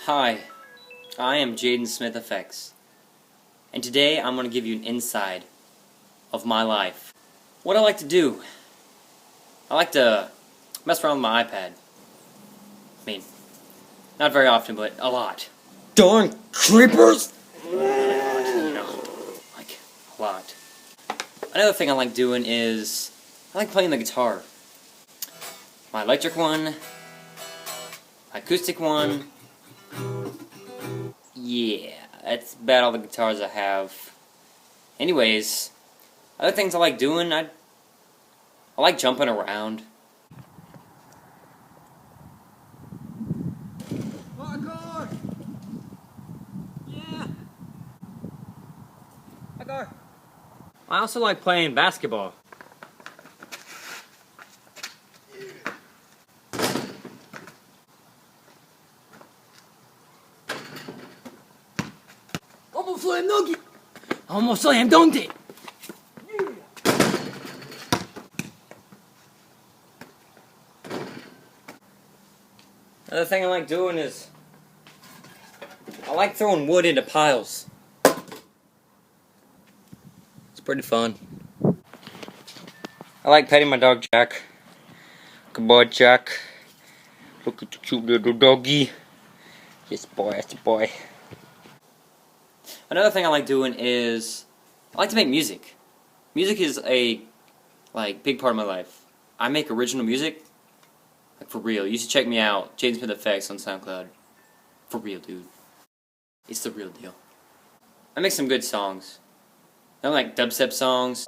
Hi, I am Jaden Smith Effects, and today I'm going to give you an inside of my life. What I like to do, I like to mess around with my iPad. I mean, not very often, but a lot. Darn creepers! You know, like, a lot. Another thing I like doing is, I like playing the guitar. My electric one, my acoustic one. Yeah, that's about all the guitars I have. Anyways, other things I like doing, I like jumping around. Parkour! Yeah! Parkour! I also like playing basketball. Almost slam dunk it! Almost slam dunked it! Another thing I like doing is I like throwing wood into piles. It's pretty fun. I like petting my dog Jack. Good boy, Jack. Look at the cute little doggy. Yes, boy, that's a boy. Another thing I like doing is I like to make music. Music is a big part of my life. I make original music, like for real. You should check me out, Jaden Smith Effects on SoundCloud. For real, dude. It's the real deal. I make some good songs. I like dubstep songs.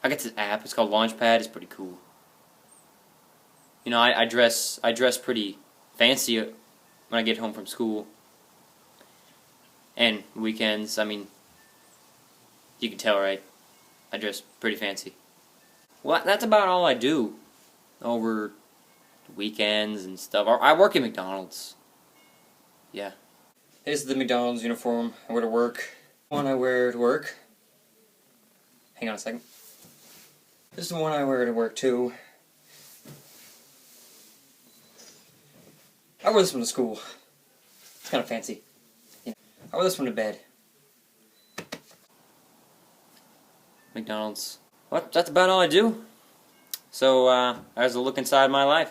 I got this app. It's called Launchpad. It's pretty cool. You know, I dress pretty fancy when I get home from school. And weekends, I mean, you can tell, right? I dress pretty fancy. Well, that's about all I do over weekends and stuff. I work at McDonald's. Yeah. This is the McDonald's uniform I wear to work. One I wear to work. Hang on a second. This is the one I wear to work too. I wear this one to school. It's kind of fancy. Yeah. I wear this one to bed. McDonald's. Well, that's about all I do. So, there's a look inside my life.